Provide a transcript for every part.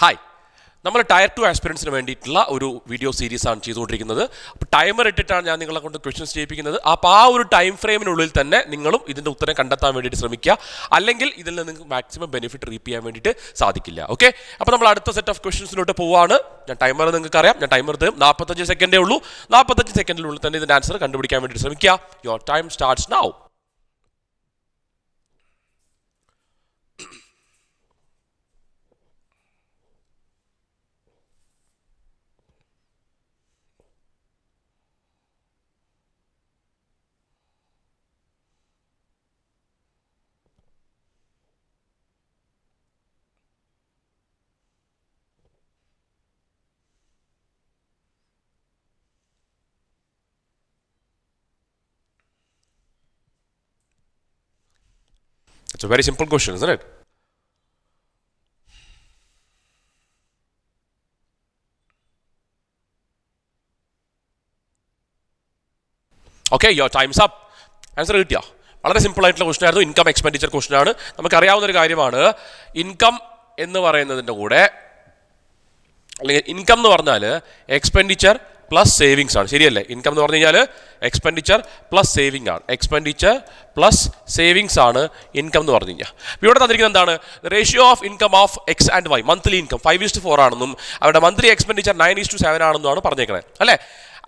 Hi, നമ്മൾ tyre 2 ആസ്പിരൻസിന് വേണ്ടിയിട്ടുള്ള ഒരു വീഡിയോ സീരീസാണ് ചെയ്തുകൊണ്ടിരിക്കുന്നത്. അപ്പോൾ ടൈമർ ഇട്ടിട്ടാണ് ഞാൻ നിങ്ങളെ കൊണ്ട് ക്വസ്റ്റ്യൻസ് ചെയ്യിപ്പിക്കുന്നത്. അപ്പോൾ ആ ഒരു ടൈം ഫ്രെയിമിനുള്ളിൽ തന്നെ നിങ്ങളും ഇതിൻ്റെ ഉത്തരം കണ്ടെത്താൻ വേണ്ടിയിട്ട് ശ്രമിക്കുക. അല്ലെങ്കിൽ ഇതിൽ നിന്ന് നിങ്ങൾക്ക് മാക്സിമം ബെനിഫിറ്റ് റീപ്പ് ചെയ്യാൻ വേണ്ടിയിട്ട് സാധിക്കില്ല. ഓക്കെ, അപ്പോൾ നമ്മൾ അടുത്ത സെറ്റ് ഓഫ് ക്വസ്റ്റ്യൻസിലോട്ട് പോവുകയാണ്. ഞാൻ ടൈമർ നിങ്ങൾക്ക് അറിയാം, ഞാൻ ടൈമർ തരും. 45 സെക്കൻഡേ ഉള്ളൂ. 45 സെക്കൻഡിനുള്ളിൽ തന്നെ ഇതിൻ്റെ ആൻസർ കണ്ടുപിടിക്കാൻ വേണ്ടിയിട്ട് ശ്രമിക്കുക. Your time starts now. It's a very simple question, isn't it? Okay, your time's up. Answer കിട്ടിയോ? വളരെ സിമ്പിൾ ആയിട്ടുള്ള ക്വസ്റ്റൻ ആയിരുന്നു. ഇൻകം എക്സ്പെൻഡിച്ചർ ക്വസ്റ്റൻ ആണ്. നമുക്കറിയാവുന്ന ഒരു കാര്യമാണ്, ഇൻകം എന്ന് പറയുന്നതിൻ്റെ കൂടെ, അല്ലെങ്കിൽ ഇൻകം എന്ന് പറഞ്ഞാൽ എക്സ്പെൻഡിച്ചർ പ്ലസ് സേവിങ്സ് ആണ്. ശരിയല്ലേ? ഇൻകം എന്ന് പറഞ്ഞു കഴിഞ്ഞാൽ എക്സ്പെൻഡിച്ചർ പ്ലസ് സേവിങ് ആണ്. എക്സ്പെൻഡിച്ചർ പ്ലസ് സേവിങ്സ് ആണ് ഇൻകം എന്ന് പറഞ്ഞു കഴിഞ്ഞാൽ. ഇവിടെ തന്നിരിക്കുന്നത് എന്താണ്? Ratio of income of X and Y. Monthly income 5:4 ആണെന്നും അവരുടെ മന്ത്ലി എക്സ്പെൻഡിച്ചർ 9:7 ആണെന്നുമാണ് പറഞ്ഞേക്കുന്നത് അല്ലേ?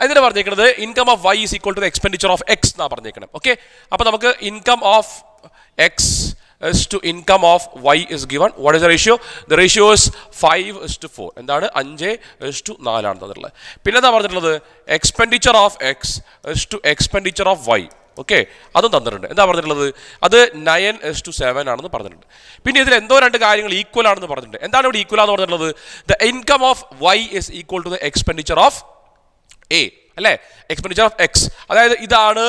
അതിന് പറഞ്ഞേക്കുന്നത് income of Y is equal to the expenditure of X എന്നാണ് പറഞ്ഞേക്കണം. ഓക്കെ, അപ്പോൾ നമുക്ക് income of X to income of y is given. What is the ratio? The ratio is 5:4. എന്താണ്? 5:4 ആണ് തന്നിട്ടുള്ളത്. പിന്നെ എന്താ പറഞ്ഞിട്ടുള്ളത്? Expenditure of X to expenditure of Y. Okay, അതും തന്നിട്ടുണ്ട്. എന്താ പറഞ്ഞിട്ടുള്ളത്? അത് 9:7 ആണെന്ന് പറഞ്ഞിട്ടുണ്ട്. പിന്നെ ഇതിൽ എന്തോ രണ്ട് കാര്യങ്ങൾ ഈക്വൽ ആണെന്ന് പറഞ്ഞിട്ടുണ്ട്. എന്താണ് ഇവിടെ ഈക്വൽ ആണെന്ന് പറഞ്ഞിട്ടുള്ളത്? The income of Y is equal to the expenditure of A അല്ലേ? എക്സ്പെൻഡിച്ചർ ഓഫ് എക്സ്, അതായത് ഇതാണ്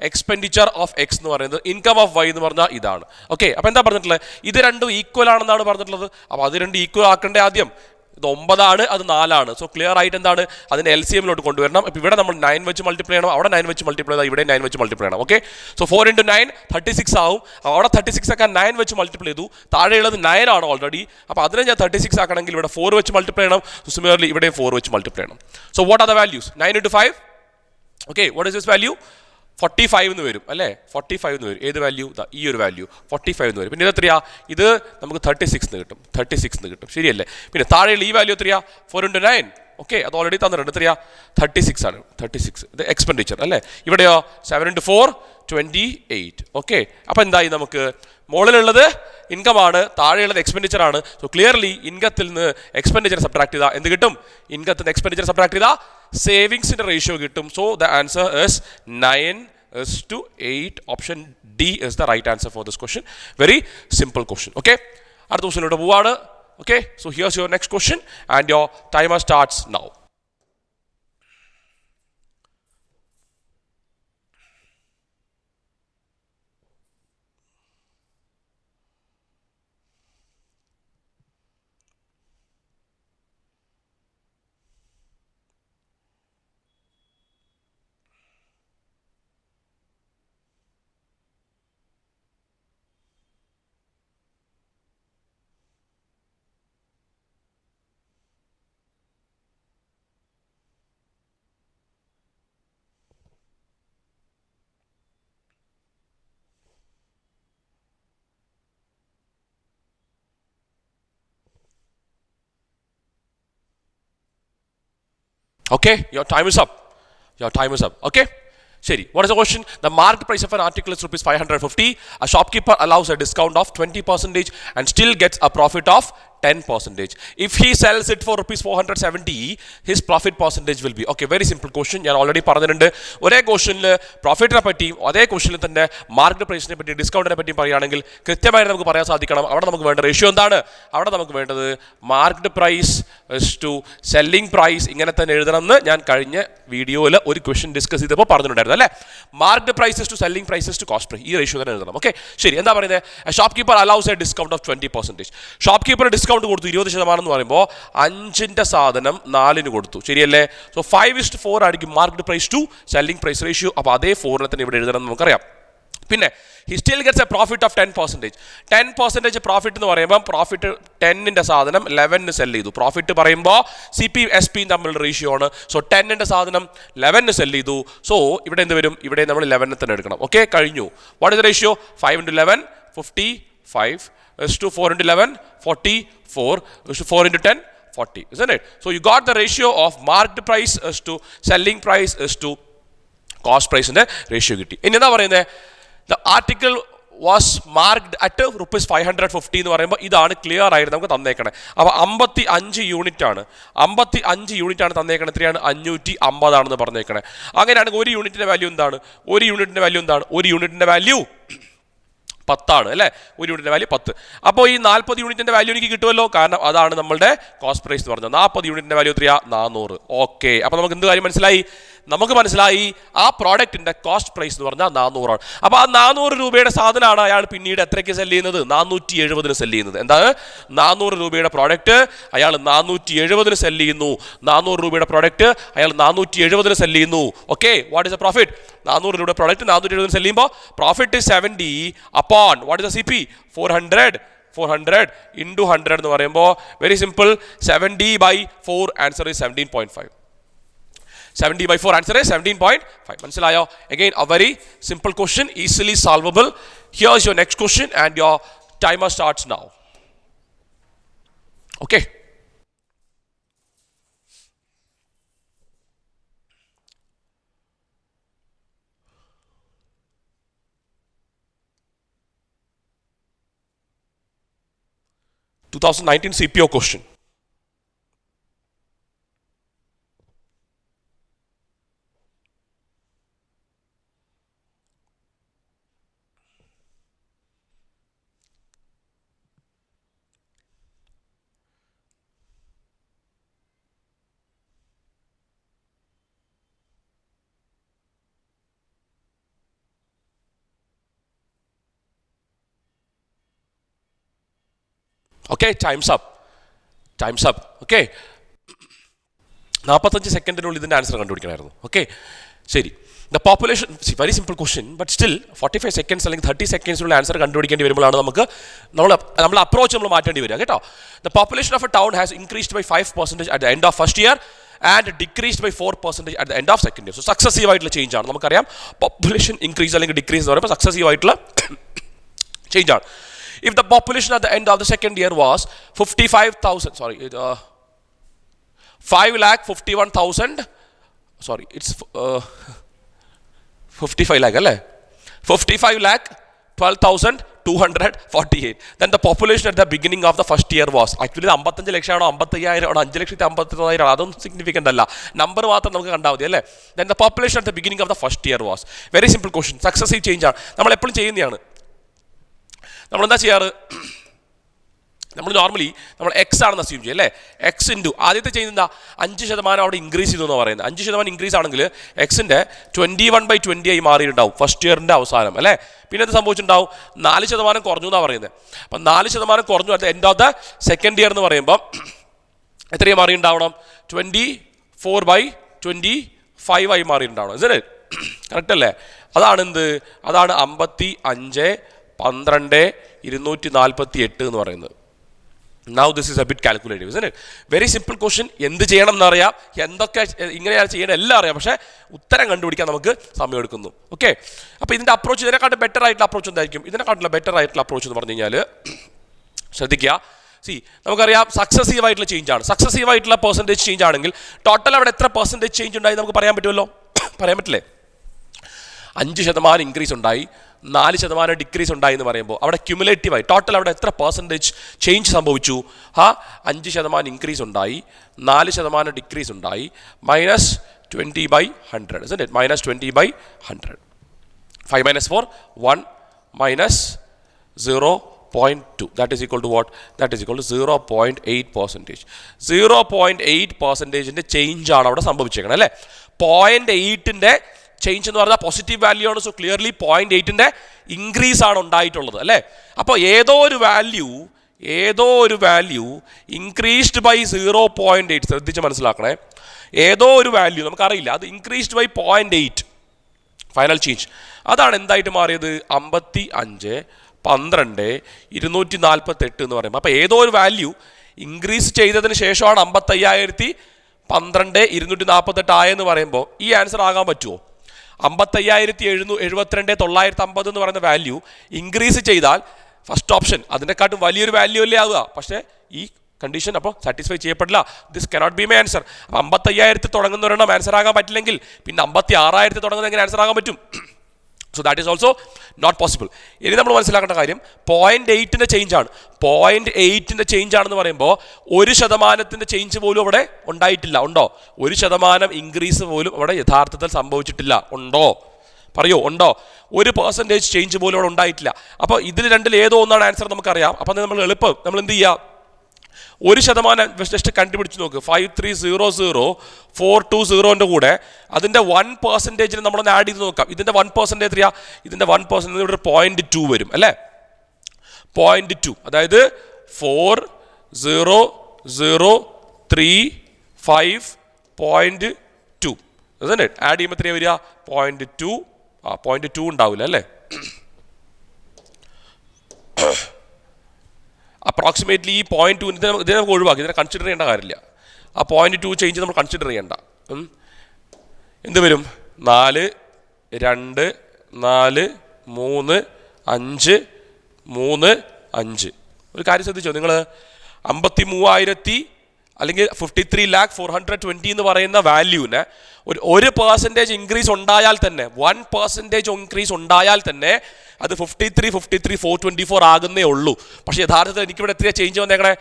എക്സ്പെൻഡിച്ചർ ഓഫ് എക്സ് എന്ന് പറയുന്നത്. ഇൻകം ഓഫ് വൈ എന്ന് പറഞ്ഞാൽ ഇതാണ്. ഓക്കെ, അപ്പോൾ എന്താ പറഞ്ഞിട്ടുള്ളത്? ഇത് രണ്ടും ഈക്വൽ ആണെന്നാണ് പറഞ്ഞിട്ടുള്ളത്. അപ്പോൾ അത് രണ്ട് ഈക്വൽ ആക്കേണ്ട ആദ്യം. ഇത് 9 ആണ്, അത് 4 ആണ്. സോ ക്ലിയർ ആയിട്ട് എന്താണ്? അതിന് LCM-ലോട്ട് കൊണ്ടുവരണം. ഇപ്പോൾ ഇവിടെ നമ്മൾ 9 വെച്ച് മൾട്ടിപ്ലൈ ചെയ്യണം, അവിടെ 9 വെച്ച് മൾട്ടിപ്ലൈ ചെയ്താൽ ഇവിടെ 9 വെച്ച് മൾട്ടിപ്ലൈ ചെയ്യണം. ഓക്കെ, സോ 4 × 9 36 ആവും. അവിടെ 36 ആക്കാൻ 9 വെച്ച് മൾട്ടിപ്ലൈ ചെയ്തു. താഴെയുള്ളത് 9 ആണ് ഓൾറെഡി. അപ്പോൾ അതിനെ ഞാൻ 36 ആക്കണമെങ്കിൽ ഇവിടെ 4 വെച്ച് മൾട്ടിപ്ലൈ ചെയ്യണം. സിമിലർലി ഇവിടെ 4 വെച്ച് മൾട്ടിപ്ലൈ ചെയ്യണം. So what are the values? 9 × 5. Okay, what is this value? 45 എന്ന് വരും അല്ലേ? 45 എന്ന് വരും. ഏത് വാല്യൂ? ഈ ഒരു വാല്യൂ 45 എന്ന് വരും. പിന്നെ ഇത് എത്രയാ? ഇത് നമുക്ക് 36 എന്ന് കിട്ടും. 36 എന്ന് കിട്ടും. ശരിയല്ലേ? പിന്നെ താഴെയുള്ള ഈ വാല്യൂ എത്രയാ? 4 × 9. ഓക്കെ, അത് ഓൾറെഡി തന്നിട്ടുണ്ട്. എത്രയാ? 36 ആണ്. 36 ഇത് എക്സ്പെൻഡിച്ചർ അല്ലേ? ഇവിടെയോ 7 × 4 28. ഓക്കെ, അപ്പോൾ എന്തായി? നമുക്ക് മുകളിലുള്ളത് ഇൻകം ആണ്, താഴെയുള്ളത് എക്സ്പെൻഡിച്ചർ ആണ്. സോ ക്ലിയർലി ഇൻകത്തിൽ നിന്ന് എക്സ്പെൻഡിച്ചർ സബ്ട്രാക്ട് ചെയ്താൽ എന്ത് കിട്ടും? ഇൻകത്തിൽ നിന്ന് എക്സ്പെൻഡിച്ചർ സബ്ട്രാക്ട് ചെയ്താൽ സേവിങ്സിന്റെ റേഷ്യോ കിട്ടും. So the answer is 9:8. Option D is the right answer for this question. Very simple question. Okay, അടുത്ത ക്വസ്റ്റ്യനിലോട്ട് പോവാണ്. Okay, so here's your next question and your timer starts now. Okay, your time is up. Your time is up. Okay, ശരി. What is the question? The market price of an article is ₹550. A shopkeeper allows a discount of 20% and still gets a profit of 10%. If he sells it for ₹470, his profit percentage will be. Okay, very simple question. ഞാൻ already പറഞ്ഞിട്ടുണ്ട്. ഒരേ ക്വസ്റ്റനിൽ പ്രോഫിറ്റിനെ പറ്റിയും അതേ ക്വസ്റ്റനിൽ തന്നെ market പ്രൈസിനെ പറ്റിയും ഡിസ്കൗണ്ടിനെ പറ്റിയും പറയുകയാണെങ്കിൽ കൃത്യമായിട്ട് നമുക്ക് പറയാൻ സാധിക്കണം. അവിടെ നമുക്ക് വേണ്ട റേഷ്യോ എന്താണ്? അവിടെ നമുക്ക് വേണ്ടത് market price to selling price ഇങ്ങനെ തന്നെ എഴുതണമെന്ന് ഞാൻ കഴിഞ്ഞ വീഡിയോയിൽ ഒരു ക്വസ്റ്റൻ ഡിസ്കസ് ചെയ്തപ്പോൾ പറഞ്ഞിട്ടുണ്ടായിരുന്നു അല്ലേ? Market prices to selling prices to cost price, ഈ റേഷ്യോ തന്നെ എഴുതണം. ഓക്കെ, ശരി. എന്താ പറയുന്നത്? Shopkeeper allows a discount of 20%. Shopkeeper discount കൊടുത്തു 20% എന്ന് പറയുമ്പോൾ 5ന്റെ സാധനം 4-ന് കൊടുത്തു. ശരിയല്ലേ? സോ 5:4 ആയിരിക്കും market price to selling price ratio. അപ്പോൾ അതേ 4-നെ തന്നെ ഇവിടെ എഴുതണം നമുക്കറിയാം. പിന്നെ he still gets a profit of 10%. 10% profit എന്ന് പറയുമ്പോൾ പ്രോഫിറ്റ് 10ന്റെ സാധനം 11 സെല് ചെയ്തു. പ്രോഫിറ്റ് പറയുമ്പോൾ സി പി എസ് പിയും തമ്മിലുള്ള റേഷ്യോ ആണ്. സോ 10ന്റെ സാധനം 11 സെല് ചെയ്തു. സോ ഇവിടെ എന്ത് വരും? ഇവിടെ നമ്മൾ 11 തന്നെ എടുക്കണം. ഓക്കെ, കഴിഞ്ഞു. What is the ratio? 5 into 11 55 is to 4 into 11 44 is to 4 into 10 40, isn't it? So you got the ratio of marked price is to selling price is to cost price ന്റെ ratio കിട്ടി. ഇനി എന്താ പറയുന്നത്? The article was marked at ₹550 എന്ന് പറയുമ്പോൾ ഇതാണ് clear ആയിട്ട് നമുക്ക് തന്നേക്കണേ. അപ്പോൾ 55 യൂണിറ്റ് ആണ്. 55 യൂണിറ്റ് ആണ് തന്നേക്കണേ. എത്രയാണ്? 550 ആണെന്ന് പറഞ്ഞേക്കണേ. അങ്ങനെയാണെങ്കിൽ ഒരു യൂണിറ്റിന്റെ വാല്യൂ എന്താണ്? ഒരു യൂണിറ്റിന്റെ വാല്യൂ 10 അല്ലേ? ഒരു യൂണിറ്റിന്റെ വാല്യൂ 10. അപ്പോൾ ഈ 40 യൂണിറ്റിന്റെ വാല്യൂ എനിക്ക് കിട്ടുമല്ലോ, കാരണം അതാണ് നമ്മളുടെ കോസ്റ്റ് പ്രൈസ് എന്ന് പറഞ്ഞത്. 40 യൂണിറ്റിന്റെ വാല്യൂ എത്രയാ? 400. ഓക്കെ, അപ്പോൾ നമുക്ക് എന്ത് കാര്യം മനസ്സിലായി? നമുക്ക് മനസ്സിലായി ആ പ്രോഡക്റ്റിന്റെ കോസ്റ്റ് പ്രൈസ് എന്ന് പറഞ്ഞാൽ 400 ആണ്. അപ്പോൾ ആ 400 രൂപയുടെ സാധനമാണ് അയാൾ പിന്നീട് എത്രയ്ക്ക് സെല് ചെയ്യുന്നത്? 470 സെല് ചെയ്യുന്നത്. എന്താണ്? 400 രൂപയുടെ പ്രോഡക്റ്റ് അയാൾ 470 സെല് ചെയ്യുന്നു. 400 രൂപയുടെ പ്രോഡക്റ്റ് അയാൾ 470 സെല് ചെയ്യുന്നു. Okay, what is the profit? 400 രൂപയുടെ പ്രോഡക്റ്റ് 470 സെല് ചെയ്യുമ്പോൾ profit 70 upon what is the CP? 400 into 100 എന്ന് പറയുമ്പോൾ very simple. 70/4 answer is 17.5. 70/4 answer is 17.5. മനസ്സിലായോ? Again a very simple question, easily solvable. Here's your next question and your timer starts now. Okay. (2019) CPO question. Okay, time's up. Okay, 45 സെക്കൻഡിനുള്ളിൽ ഇതിൻ്റെ answer കണ്ടുപിടിക്കണമായിരുന്നു. Okay, ശരി. The population, very simple question, but still 45 seconds അല്ലെങ്കിൽ 30 സെക്കൻഡ്സിനുള്ള answer കണ്ടുപിടിക്കേണ്ടി വരുമ്പോഴാണ് നമ്മൾ approach നമ്മൾ മാറ്റേണ്ടി വരിക കേട്ടോ. The population of a town has increased by 5% at the end of first year and decreased by 4% at the end of second year. So successive ആയിട്ടുള്ള change ആണ്. നമുക്കറിയാം പോപ്പുലേഷൻ ഇൻക്രീസ് അല്ലെങ്കിൽ ഡിക്രീസ് എന്ന് പറയുമ്പോൾ സക്സസീവ് ആയിട്ടുള്ള ചേഞ്ച് ആണ്. If the population at the end of the second year was 5,51,000, sorry, it's 55 lakh അല്ലേ? 55,12,248. Then the population at the beginning of the first year was, actually 55 ലക്ഷമാണോ 55,000 ആണോ 5,51,000 അതൊന്നും significant അല്ല, number മാത്രം നമുക്ക് കണ്ടാൽ മതി അല്ലേ? Then the population at the beginning of the first year was, very simple question, successive change ആണ്. നമ്മൾ എപ്പോഴും ചെയ്യുന്നതാണ്. നമ്മളെന്താ ചെയ്യാറ്? നമ്മൾ നോർമലി നമ്മൾ എക്സ് ആണെന്ന് അസ്യൂം ചെയ്യും അല്ലേ? എക്സ് ഇൻറ്റു ആദ്യത്തെ ചെയ്യുന്ന 5% അവിടെ ഇൻക്രീസ് ചെയ്തു എന്ന് പറയുന്നത്. 5% ഇൻക്രീസ് ആണെങ്കിൽ എക്സിൻ്റെ 21/20 ആയി മാറിയിട്ടുണ്ടാവും ഫസ്റ്റ് ഇയറിൻ്റെ അവസാനം അല്ലേ? പിന്നെ എന്ത് സംഭവിച്ചിട്ടുണ്ടാവും? 4% കുറഞ്ഞു എന്നാണ് പറയുന്നത്. അപ്പം 4% കുറഞ്ഞു at the end of the second year എന്ന് പറയുമ്പോൾ എത്രയും മാറിയിട്ടുണ്ടാവണം? 24/25 ആയി മാറിയിട്ടുണ്ടാവണം. ഇസ് ഇറ്റ് കറക്റ്റ് അല്ലേ? അതാണ് എന്ത്? അതാണ് 55/12/248 എന്ന് പറയുന്നത്. Now this is a bit calculative, isn't it? Very simple question. എന്ത് ചെയ്യണം എന്നറിയാം, എന്തൊക്കെ ഇങ്ങനെയാണ് ചെയ്യേണ്ടത് എല്ലാം അറിയാം, പക്ഷേ ഉത്തരം കണ്ടുപിടിക്കാൻ നമുക്ക് സമയം എടുക്കുന്നു. ഓക്കെ, അപ്പോൾ ഇതിൻ്റെ അപ്രോച്ച് ഇതിനെക്കാട്ടും ബെറ്റർ ആയിട്ടുള്ള അപ്രോച്ച് എന്തായിരിക്കും? ഇതിനെക്കാട്ടുള്ള ബെറ്റർ ആയിട്ടുള്ള അപ്രോച്ച് എന്ന് പറഞ്ഞു കഴിഞ്ഞാൽ ശ്രദ്ധിക്കുക. നമുക്കറിയാം സക്സസീവ് ആയിട്ടുള്ള ചേഞ്ച് ആണ്. സക്സസീവ് ആയിട്ടുള്ള പെർസെൻറ്റേജ് ചേഞ്ച് ആണെങ്കിൽ ടോട്ടൽ അവിടെ എത്ര പെർസെൻറ്റേജ് ചേഞ്ച് ഉണ്ടായി നമുക്ക് പറയാൻ പറ്റുമല്ലോ? പറയാൻ പറ്റില്ലേ? 5% ഇൻക്രീസ് ഉണ്ടായി, 4% ഡിക്രീസ് ഉണ്ടായി എന്ന് പറയുമ്പോൾ അവിടെ ക്യുമുലേറ്റീവായി ടോട്ടൽ അവിടെ എത്ര പെർസെൻറ്റേജ് ചേഞ്ച് സംഭവിച്ചു? 5% ഇൻക്രീസ് ഉണ്ടായി, 4% ഡിക്രീസ് ഉണ്ടായി, -20/100, isn't it? -20/100. 5 - 4 1 -0.2, that is equal to what? That is equal to 0.8%. 0.8%ൻ്റെ change ആണ് അവിടെ സംഭവിച്ചേക്കണം അല്ലേ? 0.8ൻ്റെ ചേഞ്ച് എന്ന് പറഞ്ഞാൽ പോസിറ്റീവ് വാല്യൂ ആണ്. സോ ക്ലിയർലി 0.8ൻ്റെ ഇൻക്രീസ് ആണ് ഉണ്ടായിട്ടുള്ളത് അല്ലേ? അപ്പോൾ ഏതോ ഒരു വാല്യൂ ഇൻക്രീസ്ഡ് ബൈ 0.8, ശ്രദ്ധിച്ച് മനസ്സിലാക്കണേ. ഏതോ ഒരു വാല്യൂ നമുക്കറിയില്ല, അത് ഇൻക്രീസ്ഡ് ബൈ 0.8 ഫൈനൽ ചേഞ്ച്. അതാണ് എന്തായിട്ട് മാറിയത്? 55, 12, 248 എന്ന് പറയുമ്പോൾ. അപ്പോൾ ഏതോ ഒരു വാല്യൂ ഇൻക്രീസ് ചെയ്തതിന് ശേഷമാണ് 55,012, 248 ആയെന്ന് പറയുമ്പോൾ ഈ ആൻസർ ആകാൻ പറ്റുമോ? 55,772,950 എന്ന് പറയുന്ന വാല്യൂ ഇൻക്രീസ് ചെയ്താൽ ഫസ്റ്റ് ഓപ്ഷൻ അതിനെക്കാട്ടും വലിയൊരു വാല്യൂ അല്ലേ ആവുക. പക്ഷേ ഈ കണ്ടീഷൻ അപ്പോൾ സാറ്റിസ്ഫൈ ചെയ്യപ്പെടില്ല. This cannot be my answer. അപ്പോൾ 55,000 തുടങ്ങുന്ന ഒരെണ്ണം ആൻസർ ആകാൻ പറ്റില്ലെങ്കിൽ പിന്നെ 56,000 തുടങ്ങുന്ന എങ്ങനെ ആൻസർ ആകാൻ പറ്റും? So that is also not possible. ഇനി നമ്മൾ മനസ്സിലാക്കേണ്ട കാര്യം 0.8 ചേഞ്ച് ആണ്. 0.8 ചേഞ്ച് ആണെന്ന് പറയുമ്പോൾ 1% ചേഞ്ച് പോലും അവിടെ ഉണ്ടായിട്ടില്ല. ഉണ്ടോ? 1% ഇൻക്രീസ് പോലും അവിടെ യഥാർത്ഥത്തിൽ സംഭവിച്ചിട്ടില്ല. ഉണ്ടോ? പറയൂ, ഉണ്ടോ? 1% ചേഞ്ച് പോലും അവിടെ ഉണ്ടായിട്ടില്ല. അപ്പോൾ ഇതിൽ രണ്ടിൽ ഏതോ ഒന്നാണ് ആൻസർ നമുക്കറിയാം. അപ്പോൾ നമ്മൾ എളുപ്പം നമ്മൾ എന്ത് ചെയ്യുക? 1% ജസ്റ്റ് കണ്ടുപിടിച്ച് നോക്ക്. 5300,420 കൂടെ അതിൻ്റെ 1% നമ്മളൊന്ന് ആഡ് ചെയ്ത് നോക്കാം. ഇതിൻ്റെ 1% എത്രയാ? ഇതിൻ്റെ 1% ഇവിടെ 0.2 വരും അല്ലേ? 0.2, അതായത് 40,035.2 അതെ. ആഡ് ചെയ്യുമ്പോൾ എത്രയാണ് വരിക? 0.2. 0.2 ഉണ്ടാവില്ല അല്ലേ? അപ്രോക്സിമേറ്റ്ലി ഈ 0.2 ഇതിനെ നമുക്ക് ഒഴിവാക്കി, ഇതിനെ കൺസിഡർ ചെയ്യേണ്ട കാര്യമില്ല. ആ 0.2 ചേഞ്ച് നമ്മൾ കൺസിഡർ ചെയ്യേണ്ട. എന്ത് വരും? 4, 2, 4, 3, 5, 3, 5. ഒരു കാര്യം ശ്രദ്ധിച്ചോ നിങ്ങൾ? 53,000 അല്ലെങ്കിൽ 53,420 എന്ന് പറയുന്ന വാല്യൂവിന് ഒരു 1% ഇൻക്രീസ് ഉണ്ടായാൽ തന്നെ, 1% ഇൻക്രീസ് ഉണ്ടായാൽ തന്നെ അത് 53,424 ആകുന്നേ ഉള്ളൂ. പക്ഷേ യഥാർത്ഥത്തിൽ എനിക്കിവിടെ എത്രയാണ് ചേഞ്ച് വന്നേക്കണേ?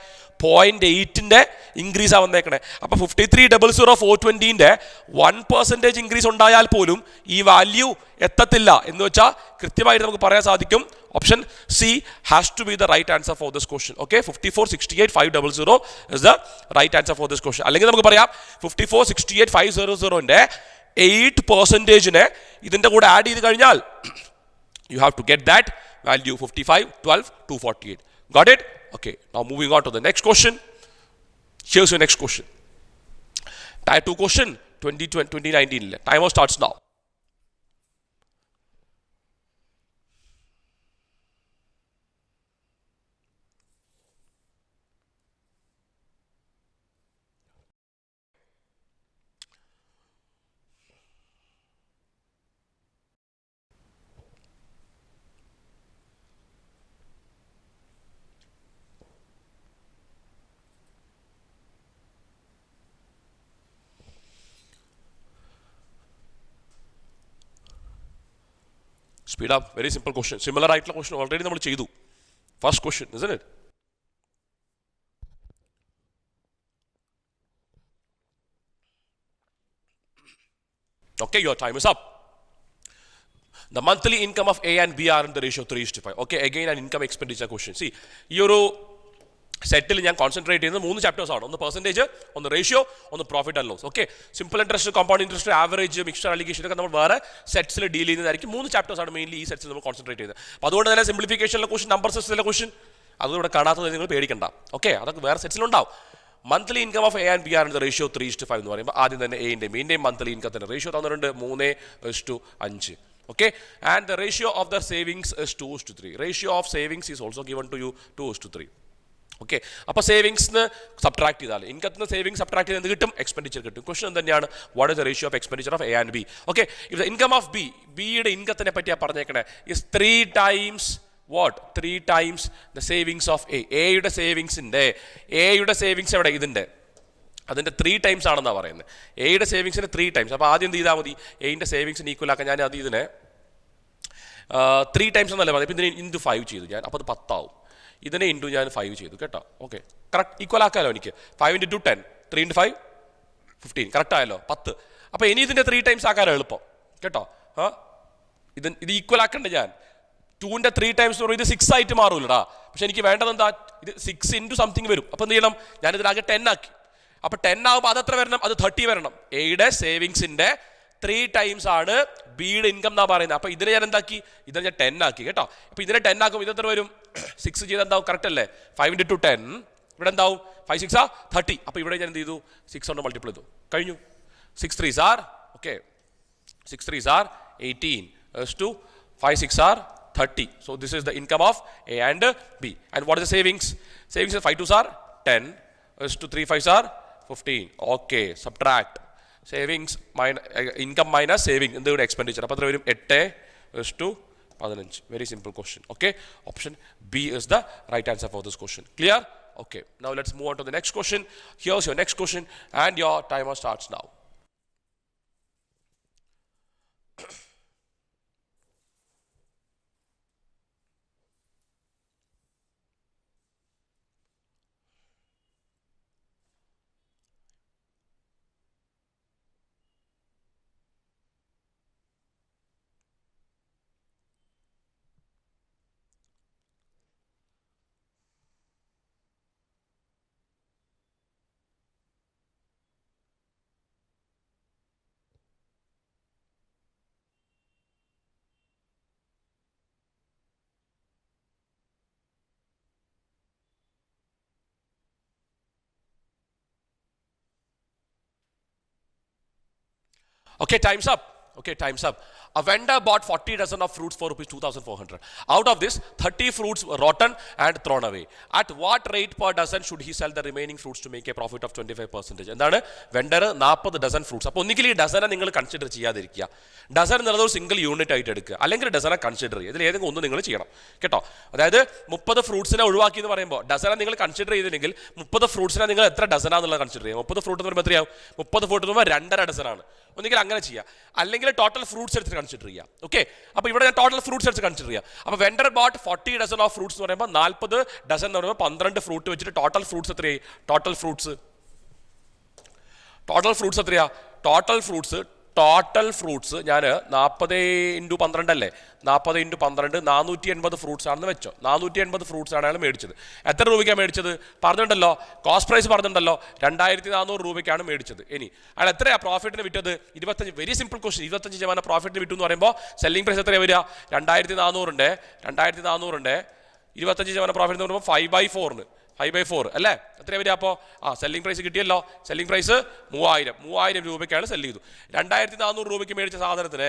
0.8 ഇൻക്രീസ് ആ വന്നേക്കണേ. അപ്പോൾ 53,00420 1% ഇൻക്രീസ് ഉണ്ടായാൽ പോലും ഈ വാല്യൂ എത്തത്തില്ല. എന്ന് വെച്ചാൽ കൃത്യമായിട്ട് നമുക്ക് പറയാൻ സാധിക്കും option C has to be the right answer for this question. Okay, 54,68,500 is the right answer for this question. അല്ലെങ്കിൽ നമുക്ക് പറയാം 54,68,500 8% ഇതിൻ്റെ കൂടെ ആഡ് ചെയ്ത് കഴിഞ്ഞാൽ you have to get that value 55, 12, 248. Got it? Okay, now moving on to the next question. Here's your next question. Tier 2 question 2019. Timer starts now. Speed up. Very simple question. Similar ആയിട്ടുള്ള question already നമ്മൾ ചെയ്തു. First question, isn't it? Okay, your time is up. The monthly income of A and B are in the ratio 3:5. Okay, again an income expenditure question. See, ഈ ഒരു സെറ്റിൽ ഞാൻ concentrate ചെയ്യുന്നത് 3 chapters ആണ്. ഒന്ന് percentage, ഒന്ന് ratio, ഒന്ന് profit and loss. Okay, simple interest, compound interest, average, mixture alligation ഇതൊക്കെ നമ്മൾ വേറെ സെറ്റ്സിൽ ഡീൽ ചെയ്യുന്നതായിരിക്കും. 3 ചാപ്റ്റേഴ്സ് ആണ് മെയിൻലി ഈ സെറ്റ്സിൽ നമ്മൾ കോൺസെൻട്രേറ്റ് ചെയ്യുന്നത്. അപ്പോൾ അതുകൊണ്ട് തന്നെ സിംപ്ലിഫിക്കേഷനിലെ ക്വസ്റ്റൻ, നമ്പർ സിസ്റ്റത്തിലെ ക്വസ്റ്റൻ അതൊന്നും ഇവിടെ കാണാത്തത് നിങ്ങൾ പേടിക്കണ്ട. ഓക്കെ, അതൊക്കെ വേറെ സെറ്റ്സിലുണ്ടാവും. Monthly income of A and B are in the ratio 3:5 എന്ന് പറയുമ്പോൾ ആദ്യം തന്നെ എൻ്റെയും ബിൻ്റെയും മന്ത്ലി ഇൻകത്തിൻ്റെ റേഷ്യോ തന്നിട്ടുണ്ട് 3:5. Okay, and the ratio of the savings is 2:3. Ratio of savings is also given to you 2:3. Okay, അപ്പോൾ സേവിങ്സിന് സബ്ട്രാക്ട് ചെയ്താൽ ഇൻകത്തിന് സേവിങ്സ് സബ്ട്രാക്ട് ചെയ്ത് എന്ത് കിട്ടും? എക്സ്പെൻഡിച്ചർ കിട്ടും. ക്വസ്റ്റൻ തന്നെയാണ് what is the ratio of expenditure of A and B. Okay, if the income of B, ബിയുടെ ഇൻകത്തിനെ പറ്റിയാണ് പറഞ്ഞേക്കണേ, is 3 times what? 3 times the savings of A. എയുടെ സേവിങ്സ് എവിടെ? ഇതിൻ്റെ അതിൻ്റെ 3 times ആണെന്നാണ് പറയുന്നത്. എയുടെ സേവിങ്സിന് 3 times. അപ്പോൾ ആദ്യം എന്ത് ചെയ്താൽ മതി? എയുടെ സേവിങ്സിന് ഈക്വൽ ആക്കാൻ ഞാൻ അത് ഇതിനെ 3 times എന്നല്ലേ പറഞ്ഞത്. ഇപ്പം ഇതിനെ ഇൻറ്റു 5 ചെയ്തു ഞാൻ, അപ്പോൾ അത് 10 ആവും. ഇതിനെ ഇൻറ്റു ഞാൻ 5 ചെയ്തു കേട്ടോ. ഓക്കെ, കറക്റ്റ് ഈക്വൽ ആക്കാമല്ലോ എനിക്ക്. 5 × 2 10, 3 × 5 15, കറക്റ്റ് ആയല്ലോ 10. അപ്പോൾ ഇനി ഇതിൻ്റെ 3 times ആക്കാനോ എളുപ്പം കേട്ടോ. ഇത് ഈക്വൽ ആക്കണ്ട ഞാൻ. 2ൻ്റെ 3 times എന്ന് പറയുന്നത് 6 ആയിട്ട് മാറൂലടാ. പക്ഷെ എനിക്ക് വേണ്ടത് എന്താ? ഇത് 6 × സംതിങ് വരും. അപ്പോൾ എന്ത് ചെയ്യണം? ഞാനിതിനാകെ 10 ആക്കി. അപ്പോൾ 10 ആകുമ്പോൾ അത് എത്ര വരണം? അത് 30 വരണം. എയുടെ സേവിങ്സിൻ്റെ 3 times ആണ് ബിയുടെ ഇൻകം എന്നാ പറയുന്നത്. അപ്പോൾ ഇതിനെ ഞാൻ എന്താക്കി? ഇതിനെ ഞാൻ 10 ആക്കി കേട്ടോ. അപ്പോൾ ഇതിനെ 10 ആക്കും. ഇതെത്ര വരും? 6 ചെയ്ത് എന്താവും? കറക്റ്റ് അല്ലേ? 5 × 10 ഇവിടെ എന്താവും? 5 × 6 30. അപ്പോൾ ഇവിടെ ഞാൻ എന്ത് ചെയ്തു? 6 കൊണ്ട് മൾട്ടിപ്ലൈ ചെയ്തു. കഴിഞ്ഞു. 6 3s are okay, 6 3s are 18 is to 5 6 are 30. So this is the income of A and B. And what is the savings? Savings is 5 2s are 10 is to 3 5s are 15. Okay, subtract savings minus income minus saving in the expenditure. അപ്പോൾ വരും 8 is to 15. Very simple question. Okay, option B is the right answer for this question. Clear? Okay, now let's move on to the next question. Here's your next question and your timer starts now. Okay, time's up. Okay, time's up. A vendor bought 40 dozen of fruits for rupees 2,400. Out of this, 30 fruits were rotten and thrown away. At what rate per dozen should he sell the remaining fruits to make a profit of 25%? എന്താണ് vendor 40 dozen fruits. അപ്പോൾ ഒന്നുകിൽ ഈ ഡസനെ നിങ്ങൾ consider ചെയ്യാതിരിക്കുക, dozen എന്നുള്ളത് ഒരു single unit ആയിട്ട് എടുക്കുക, അല്ലെങ്കിൽ ഡസനെ കൺസിഡർ ചെയ്യുക. ഇതിൽ ഏതെങ്കിലും ഒന്ന് നിങ്ങൾ ചെയ്യണം കേട്ടോ. അതായത് 30 ഫ്രൂട്ട്സിനെ ഒഴിവാക്കി എന്ന് പറയുമ്പോൾ ഡസനെ നിങ്ങൾ കൺസിഡർ ചെയ്തില്ലെങ്കിൽ 30 ഫ്രൂട്ട്സിനെ നിങ്ങൾ എത്ര ഡസനാന്നുള്ളത് കൺസിഡർ ചെയ്യുക. 30 ഫ്രൂട്ട് എന്ന് പറയുമ്പോൾ എത്രയാവും? 30 ഫ്രൂട്ട് എന്ന് പറയുമ്പോൾ 2.5 ഡസനാണ്. ഒന്നുകിൽ അങ്ങനെ ചെയ്യുക, അല്ലെങ്കിൽ ടോട്ടൽ ഫ്രൂട്ട്സ് എടുത്ത് കൺസിഡർ ചെയ്യുക. ഓക്കെ, അപ്പോൾ ഇവിടെ ഞാൻ ടോട്ടൽ ഫ്രൂട്ട്സ് എടുത്ത് കൺസിഡർ ചെയ്യുക. അപ്പോൾ vendor boat 40 dozen of fruits എന്ന് പറയുമ്പോൾ 40 ഡസൺ എന്ന് പറയുമ്പോൾ 12 ഫ്രൂട്ട് വെച്ചിട്ട് ടോട്ടൽ ഫ്രൂട്ട്സ് എത്രയായി? ടോട്ടൽ ഫ്രൂട്ട്സ് എത്രയാ? ടോട്ടൽ ഫ്രൂട്ട്സ് ഞാൻ 40 × 12 അല്ലേ, 40 × 12 480 ഫ്രൂട്ട്സ് ആണെന്ന് വെച്ചോ. 480 ഫ്രൂട്ട്സ് ആണ് അയാൾ മേടിച്ചത്. എത്ര രൂപയ്ക്കാണ് മേടിച്ചത്? പറഞ്ഞിട്ടുണ്ടല്ലോ, കോസ്റ്റ് പ്രൈസ് പറഞ്ഞിട്ടുണ്ടല്ലോ, 2400 രൂപയ്ക്കാണ് മേടിച്ചത്. ഇനി അയാൾ എത്രയാ പ്രോഫിറ്റിന് വിറ്റത്? 25. Very simple question. 25% പ്രോഫിറ്റിന് വിറ്റു എന്ന് പറയുമ്പോൾ സെല്ലിംഗ് പ്രൈസ് എത്രയാണ് വരിക? 2400 25% പ്രോഫിറ്റ് എന്ന് പറയുമ്പോൾ 5/4 അല്ലേ? എത്ര വരിക അപ്പോൾ? സെല്ലിംഗ് പ്രൈസ് കിട്ടിയല്ലോ. സെല്ലിംഗ് പ്രൈസ് 3000 രൂപയ്ക്കാണ് സെല്ല് ചെയ്തു. 2400 രൂപയ്ക്ക് മേടിച്ച സാധനത്തിന്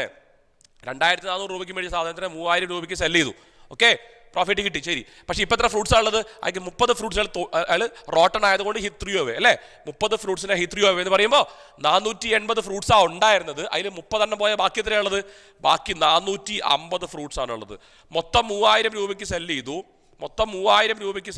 3000 രൂപയ്ക്ക് സെല്ല് ചെയ്തു. ഓക്കെ, പ്രോഫിറ്റ് കിട്ടി, ശരി. പക്ഷേ ഇപ്പോൾ എത്ര ഫ്രൂട്ട്സ് ഉള്ളത്? അതിന് 30 ഫ്രൂട്ട്സ് അയാൾ റോട്ടൺ ആയതുകൊണ്ട് ഹിത്രിയോ അവേ അല്ലേ? 30 ഫ്രൂട്ട്സിനെ ഹിത്രിയോ അവേ എന്ന് പറയുമ്പോൾ 480 ഫ്രൂട്ട്സാണ് ഉണ്ടായിരുന്നത്. അതിൽ 30 പോയ ബാക്കി എത്രയാണുള്ളത്? ബാക്കി 450 ഫ്രൂട്ട്സ് ആണുള്ളത്. മൊത്തം 3000 രൂപയ്ക്ക് സെല്ല് ചെയ്തു. 3000 രൂപയ്ക്ക്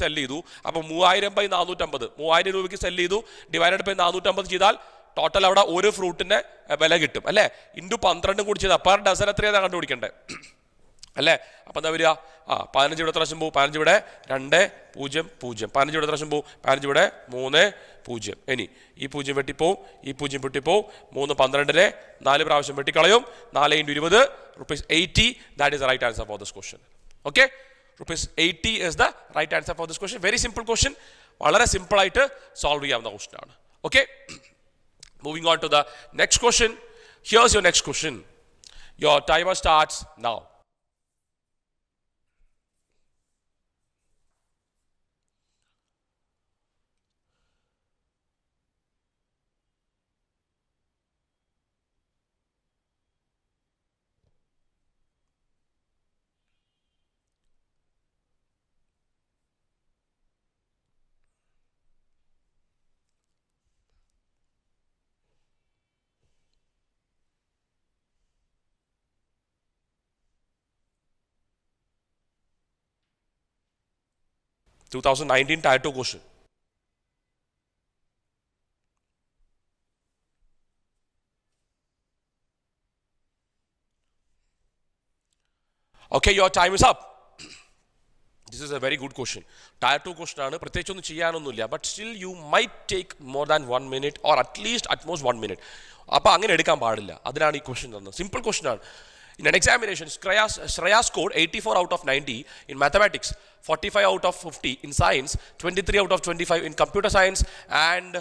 സെല്ല് ചെയ്തു. അപ്പോൾ 3000/450, 3000 രൂപയ്ക്ക് സെല്ല് ചെയ്തു, ഡിവൈഡഡ് ബൈ 450 ചെയ്താൽ ടോട്ടൽ അവിടെ ഒരു ഫ്രൂട്ടിൻ്റെ വില കിട്ടും അല്ലേ? ഇൻറ്റു 12 കൂടി ചെയ്താൽ പെർ ഡസൻ എത്രയാണ് കണ്ടുപിടിക്കണ്ടേ അല്ലേ? അപ്പം എന്താ വരിക? 15 ഇവിടെ പ്രാവശ്യം പോകും, 15 ഇവിടെ 2 0 0, 15 ഇവിടെ പ്രാവശ്യം പോകും, 15 ഇവിടെ 3 0. ഇനി ഈ 0 വെട്ടിപ്പോവും, ഈ 0 വെട്ടിപ്പോവും, 3 12 4 പ്രാവശ്യം വെട്ടിക്കളയും. 4 × 20 ₹80. That is the right answer for this question. Okay, ₹80 is the right answer for this question. Very simple question. വളരെ സിമ്പിൾ ആയിട്ട് സോൾവ് ചെയ്യാവുന്ന ക്വസ്റ്റ്യൻ ആണ്. Okay, moving on to the next question. Here's your next question. Your timer starts now. (2019) Tier 2 question. Okay, your time is up. This is a very good question. Tier 2 question ആണ്. പ്രത്യേകിച്ചൊന്നും ചെയ്യാനൊന്നുമില്ല. But still you might take more than 1 minute or at most 1 minute. അപ്പോൾ അങ്ങനെ എടുക്കാൻ പാടില്ല. അതിനാണ് ഈ question തന്നത്. സിമ്പിൾ ക്വസ്റ്റ്യൻ ആണ്. In an examination, Shreya scored 84 out of 90 in mathematics, 45 out of 50 in science, 23 out of 25 in computer science, and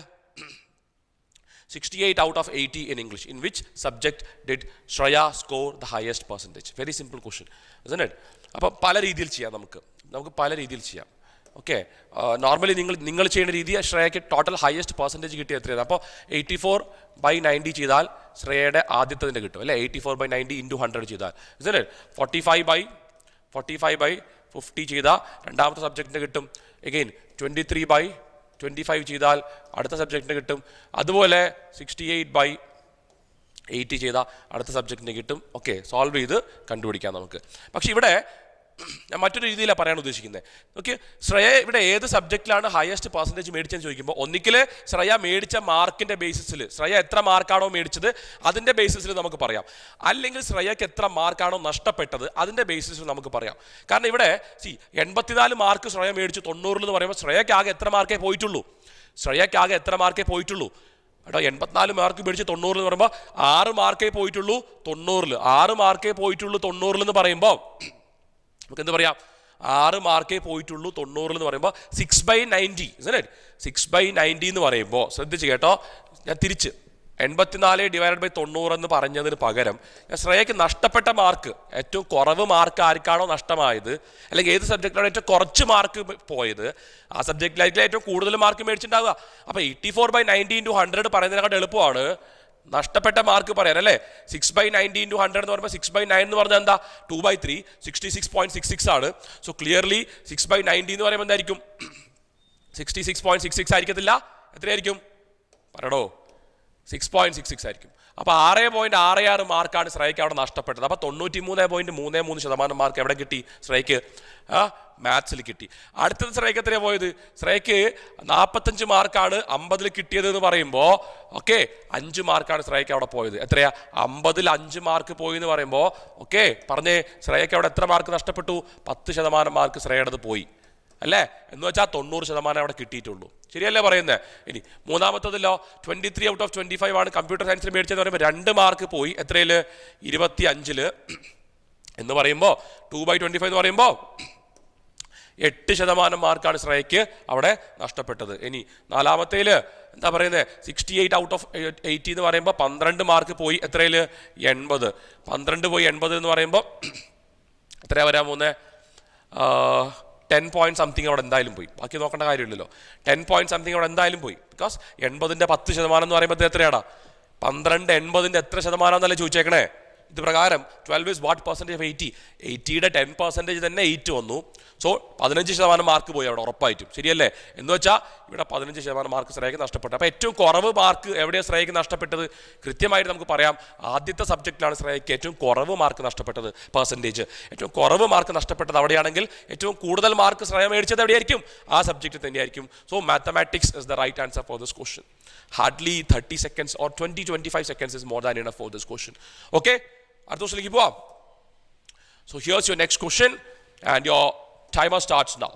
68 out of 80 in English. In which subject did Shreya score the highest percentage? Very simple question, isn't it? അപ്പോൾ പല രീതിയിൽ ചെയ്യാം, നമുക്ക് പല രീതിയിൽ ചെയ്യാം. Okay, normally നിങ്ങൾ ചെയ്യുന്ന രീതി ശ്രേയയ്ക്ക് ടോട്ടൽ ഹയസ്റ്റ് പെർസെൻറ്റേജ് കിട്ടിയ എത്രയാണ്? അപ്പോൾ 84/90 ചെയ്താൽ ശ്രേയയുടെ ആദ്യത്തതിൻ്റെ കിട്ടും അല്ലേ. 84/90 × 100 ചെയ്താൽ 45/50 ചെയ്താൽ രണ്ടാമത്തെ സബ്ജക്റ്റിന് കിട്ടും. എഗെയിൻ 23/25 ചെയ്താൽ അടുത്ത സബ്ജക്റ്റിന് കിട്ടും. അതുപോലെ 68/80 ചെയ്താൽ അടുത്ത സബ്ജക്റ്റിന് കിട്ടും. ഓക്കെ, സോൾവ് ചെയ്ത് കണ്ടുപിടിക്കാം നമുക്ക്. പക്ഷെ ഇവിടെ ഞാൻ മറ്റൊരു രീതിയിലാണ് പറയാൻ ഉദ്ദേശിക്കുന്നത്. ഓക്കെ, ശ്രേയ ഇവിടെ ഏത് സബ്ജക്റ്റിലാണ് ഹയസ്റ്റ് പെർസെൻറ്റേജ് മേടിച്ചെന്ന് ചോദിക്കുമ്പോൾ ഒന്നിക്കൽ ശ്രേയ മേടിച്ച മാർക്കിൻ്റെ ബേസിസിൽ, ശ്രേയ എത്ര മാർക്കാണോ മേടിച്ചത് അതിൻ്റെ ബേസിസിൽ നമുക്ക് പറയാം. അല്ലെങ്കിൽ ശ്രേയക്ക് എത്ര മാർക്കാണോ നഷ്ടപ്പെട്ടത് അതിൻ്റെ ബേസിസിൽ നമുക്ക് പറയാം. കാരണം ഇവിടെ 84 മാർക്ക് ശ്രേയ മേടിച്ചു 90 എന്ന് പറയുമ്പോൾ ശ്രേയക്ക് ആകെ എത്ര മാർക്കേ പോയിട്ടുള്ളൂ? കേട്ടോ, 84 മാർക്ക് മേടിച്ച് 90 എന്ന് പറയുമ്പോൾ 6 മാർക്കേ പോയിട്ടുള്ളൂ 90 എന്ന് പറയുമ്പോൾ നമുക്ക് എന്ത് പറയാം? 6 മാർക്കേ പോയിട്ടുള്ളൂ 90 എന്ന് പറയുമ്പോൾ 6/90 6/90 എന്ന് പറയുമ്പോൾ ശ്രദ്ധിച്ച് കേട്ടോ, ഞാൻ തിരിച്ച് 84/90 എന്ന് പറഞ്ഞതിന് പകരം ഞാൻ ശ്രേയക്ക് നഷ്ടപ്പെട്ട മാർക്ക്, ഏറ്റവും കുറവ് മാർക്ക് ആർക്കാണോ നഷ്ടമായത്, അല്ലെങ്കിൽ ഏത് സബ്ജക്റ്റിലാണ് ഏറ്റവും കുറച്ച് മാർക്ക് പോയത് ആ സബ്ജക്റ്റിലായിരിക്കും ഏറ്റവും കൂടുതൽ മാർക്ക് മേടിച്ചിട്ടുണ്ടാവുക. അപ്പോൾ 84/90 × 100 പറയുന്നതിനെക്കാട്ട് എളുപ്പമാണ് നഷ്ടപ്പെട്ട മാർക്ക് പറയാൻ അല്ലേ. 6/90 × 100 എന്ന് പറയുമ്പോൾ 6/9 എന്ന് പറഞ്ഞാൽ എന്താ? 2/3 66.66 ആണ്. സോ ക്ലിയർലി 6/90 എന്ന് പറയുമ്പോൾ എന്തായിരിക്കും? 66.66 ആയിരിക്കത്തില്ല. എത്രയായിരിക്കും പറയടോ? 6.66 ആയിരിക്കും. അപ്പോൾ 6.66 മാർക്കാണ് ശ്രേയക്ക് അവിടെ നഷ്ടപ്പെട്ടത്. അപ്പോൾ 93.33% മാർക്ക് എവിടെ കിട്ടി? ശ്രേയക്ക് മാത്സിൽ കിട്ടി. അടുത്തത് ശ്രേയക്ക് എത്രയാണ് പോയത്? ശ്രേയക്ക് 45 മാർക്കാണ് 50 കിട്ടിയത് എന്ന് പറയുമ്പോൾ ഓക്കെ 5 മാർക്കാണ് ശ്രേയക്ക് അവിടെ പോയത്. എത്രയാ? 50-ൽ 5 മാർക്ക് പോയി എന്ന് പറയുമ്പോൾ ഓക്കെ പറഞ്ഞേ, ശ്രേയക്ക് അവിടെ എത്ര മാർക്ക് നഷ്ടപ്പെട്ടു? 10% മാർക്ക് ശ്രേയയുടേത് പോയി അല്ലേ. എന്ന് വെച്ചാൽ 90% അവിടെ കിട്ടിയിട്ടുള്ളൂ. ശരിയല്ലേ പറയുന്നത്? ഇനി മൂന്നാമത്തതല്ലോ 23/25 ആണ് കമ്പ്യൂട്ടർ സയൻസിൽ മേടിച്ചതെന്ന് പറയുമ്പോൾ 2 മാർക്ക് പോയി. എത്രയിൽ? 25-ൽ എന്ന് പറയുമ്പോൾ 2/25 എന്ന് പറയുമ്പോൾ 8% മാർക്കാണ് ശ്രേയക്ക് അവിടെ നഷ്ടപ്പെട്ടത്. ഇനി നാലാമത്തേൽ എന്താ പറയുന്നത്? 68/80 എന്ന് പറയുമ്പോൾ 12 മാർക്ക് പോയി. എത്രയിൽ? 80. 12 പോയി 80 എന്ന് പറയുമ്പോൾ എത്രയാ വരാൻ പോകുന്നത്? 10 പോയിന്റ് സംതിങ് അവിടെ എന്തായാലും പോയി. ബാക്കി നോക്കേണ്ട കാര്യമില്ലല്ലോ. 10 പോയിന്റ് സംതിങ് അവിടെ എന്തായാലും പോയി. ബിക്കോസ് 80-ന്റെ 10% എന്ന് പറയുമ്പോൾ എത്രയാടാ? 12 80-ന്റെ എത്ര ശതമാനം എന്നല്ലേ ചോദിച്ചേക്കണേ. ഇത് പ്രകാരം 12 is what percentage of 80? 80-യുടെ 10% തന്നെ 8 വന്നു. സോ 15% മാർക്ക് പോയി അവിടെ ഉറപ്പായിട്ടും. ശരിയല്ലേ? എന്ന് വെച്ചാൽ ഇവിടെ 15% മാർക്ക് ശ്രേയക്ക് നഷ്ടപ്പെട്ടു. അപ്പോൾ ഏറ്റവും കുറവ് മാർക്ക് എവിടെയാണ് ശ്രേയക്ക് നഷ്ടപ്പെട്ടത്? കൃത്യമായിട്ട് നമുക്ക് പറയാം, ആദ്യത്തെ സബ്ജക്റ്റിലാണ് ശ്രേയക്ക് ഏറ്റവും കുറവ് മാർക്ക് നഷ്ടപ്പെട്ടത്. പെർസെൻറ്റേജ് ഏറ്റവും കുറവ് മാർക്ക് നഷ്ടപ്പെട്ടത് അവിടെയാണെങ്കിൽ ഏറ്റവും കൂടുതൽ മാർക്ക് ശ്രേയ മേടിച്ചത് എവിടെയായിരിക്കും? ആ സബ്ജക്റ്റ് തന്നെയായിരിക്കും. So mathematics is the right answer for this question. Hardly 30 seconds or 20-25 seconds is more than enough for this question. Okay? അടുത്ത ക്വസ്റ്റ്യനിലേക്ക് പോവാം. So here's your next question and your timer starts now.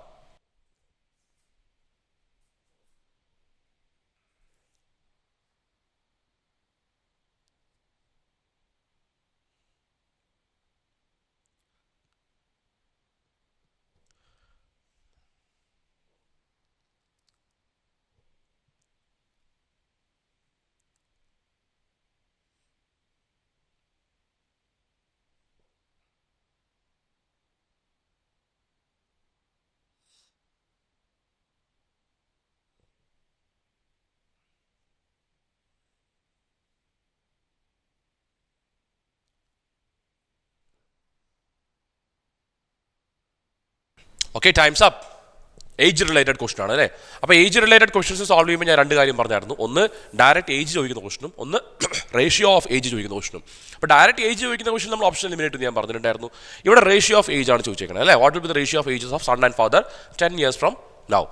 Okay, time's up. Age related question ആണ് അല്ലേ. അപ്പോൾ age related questions solve ചെയ്യുമ്പോൾ ഞാൻ 2 കാര്യം പറഞ്ഞായിരുന്നു. ഒന്ന് ഡയറക്റ്റ് ഏജ് ചോദിക്കുന്ന ക്വസ്റ്റനും, ഒന്ന് റേഷ്യോ ഓഫ് ഏജ് ചോദിക്കുന്ന ക്വസ്റ്റനും. അപ്പോൾ ഡയറക്റ്റ് ഏജ് ചോദിക്കുന്ന ക്വസ്റ്റൻ നമ്മൾ ഓപ്ഷൻ എലിമിനേറ്റ് ഞാൻ പറഞ്ഞിട്ടുണ്ടായിരുന്നു. ഇവിടെ റേഷ്യോ ഓഫ് ഏജ് ആണ് ചോദിച്ചേക്കുന്നത് അല്ലേ. What will be the ratio of ages of son and father 10 years from now?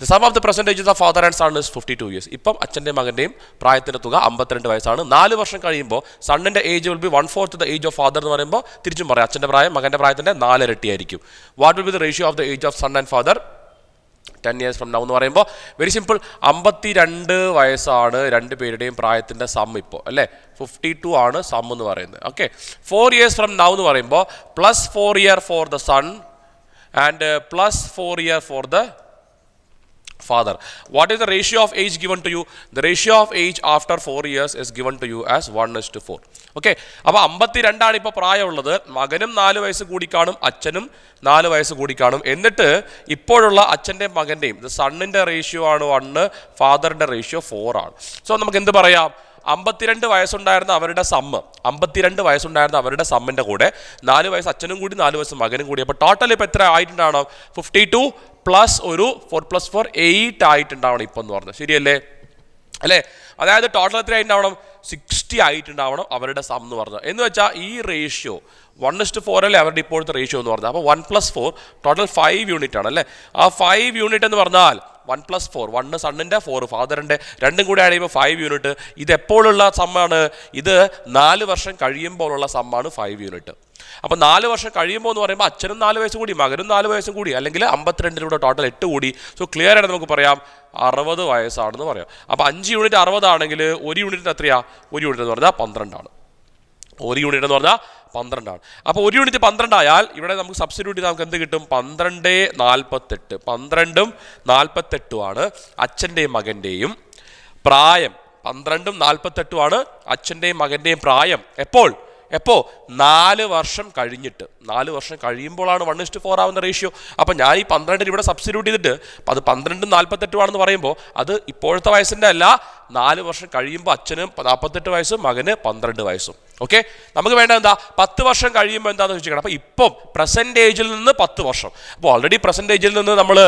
The sum of the present ages of father and son is 52 years. ഇപ്പം അച്ഛൻ്റെയും മകൻ്റെയും പ്രായത്തിൻ്റെ തുക 52 വയസ്സാണ്. 4 വർഷം കഴിയുമ്പോൾ സണ്ണിൻ്റെ age will be 1/4 the age of father എന്ന് പറയുമ്പോൾ തിരിച്ചും പറയാം, അച്ഛൻ്റെ പ്രായം മകൻ്റെ പ്രായത്തിൻ്റെ 4 ഇരട്ടി ആയിരിക്കും. What will be the ratio of the age of son and father 10 years from now എന്ന് പറയുമ്പോൾ വെരി സിമ്പിൾ, 52 വയസ്സാണ് 2 പേരുടെയും പ്രായത്തിൻ്റെ സം ഇപ്പോൾ അല്ലേ. 52 ആണ് സം എന്ന് പറയുന്നത്. ഓക്കെ, 4 years ഫ്രം നൗ എന്ന് പറയുമ്പോൾ +4 year for the son and +4 year for the father. What is the ratio of age given to you? The ratio of age after 4 years is given to you as 1:4. Okay, അപ്പോൾ 52 ഇപ്പോൾ പ്രായമുള്ളത്. മകനും 4 വയസ്സ് കൂടി കാണും, അച്ഛനും 4 വയസ്സ് കൂടി കാണും. എന്നിട്ട് ഇപ്പോഴുള്ള അച്ഛൻ്റെയും മകൻ്റെയും സണ്ണിൻ്റെ റേഷ്യോ ആണ് 1, ഫാദറിൻ്റെ റേഷ്യോ 4 ആണ്. സോ നമുക്ക് എന്ത് പറയാം? 52 വയസ്സുണ്ടായിരുന്ന അവരുടെ സമ്മ്, 52 വയസ്സുണ്ടായിരുന്ന അവരുടെ സമ്മിൻ്റെ കൂടെ 4 വയസ്സ് അച്ഛനും കൂടി 4 വയസ്സ് മകനും കൂടി, അപ്പോൾ ടോട്ടൽ ഇപ്പോൾ എത്ര ആയിട്ടുണ്ടാവണം? 52 പ്ലസ് ഒരു 4 + 4 8 ആയിട്ടുണ്ടാവണം ഇപ്പം എന്ന് പറഞ്ഞത്. ശരിയല്ലേ? അല്ലേ? അതായത് ടോട്ടൽ എത്ര ആയിട്ടുണ്ടാവണം? 60 ആയിട്ടുണ്ടാവണം അവരുടെ സം എന്ന് പറഞ്ഞത്. എന്ന് വെച്ചാൽ ഈ റേഷ്യോ 1:4 അല്ലേ അവരുടെ ഇപ്പോഴത്തെ റേഷ്യോ എന്ന് പറഞ്ഞത്. അപ്പോൾ 1 + 4 ടോട്ടൽ 5 യൂണിറ്റ് ആണ് അല്ലേ. ആ 5 യൂണിറ്റ് എന്ന് പറഞ്ഞാൽ 1 + 4, 1 സണ്ണിൻ്റെ 4 ഫാദറിൻ്റെ, രണ്ടും കൂടി ആഡ് ചെയ്യുമ്പോൾ 5 യൂണിറ്റ്. ഇത് എപ്പോഴുള്ള സമ്മാണ്? ഇത് 4 വർഷം കഴിയുമ്പോഴുള്ള സമ്മാണ് 5 യൂണിറ്റ്. അപ്പോൾ 4 വർഷം കഴിയുമ്പോൾ എന്ന് പറയുമ്പോൾ അച്ഛനും 4 വയസ്സ് കൂടി, മകനും 4 വയസ്സും കൂടി, അല്ലെങ്കിൽ 52 ടോട്ടൽ 8 കൂടി. സോ ക്ലിയർ ആയിട്ട് നമുക്ക് പറയാം 60 വയസ്സാണെന്ന് പറയാം. അപ്പോൾ 5 യൂണിറ്റ് 60 ആണെങ്കിൽ 1 യൂണിറ്റിന് എത്രയാ? 1 യൂണിറ്റ് എന്ന് പറഞ്ഞാൽ 12 ആണ്. 1 യൂണിറ്റ് എന്ന് പറഞ്ഞാൽ 12 ആണ്. അപ്പോൾ 1 യൂണിറ്റ് 12 ആയാൽ ഇവിടെ നമുക്ക് സബ്സ്റ്റിറ്റ്യൂട്ട് ചെയ്താൽ നമുക്ക് എന്ത് കിട്ടും? 12:48. 12ഉം 48ഉം ആണ് അച്ഛൻ്റെയും മകൻ്റെയും പ്രായം. 12ഉം 48ഉം ആണ് അച്ഛൻ്റെയും മകൻ്റെയും പ്രായം. എപ്പോൾ 4 വർഷം കഴിഞ്ഞിട്ട്. 4 വർഷം കഴിയുമ്പോഴാണ് 1:4 ആവുന്ന റേഷ്യോ. അപ്പോൾ ഞാൻ ഈ 12 ഇവിടെ സബ്സ്റ്റിറ്റ്യൂട്ട് ചെയ്തിട്ട് അത് 12ഉം 48ഉം ആണെന്ന് പറയുമ്പോൾ അത് ഇപ്പോഴത്തെ വയസ്സിൻ്റെ അല്ല, 4 വർഷം കഴിയുമ്പോൾ അച്ഛന് 48 വയസ്സും മകന് 12 വയസ്സും. ഓക്കെ, നമുക്ക് വേണ്ട എന്താ? 10 വർഷം കഴിയുമ്പോൾ എന്താണെന്ന് ചോദിച്ചിരിക്കണം. അപ്പോൾ ഇപ്പം പ്രസൻറ്റ് ഏജിൽ നിന്ന് 10 വർഷം. അപ്പോൾ ഓൾറെഡി പ്രസൻറ്റ് ഏജിൽ നിന്ന് നമ്മൾ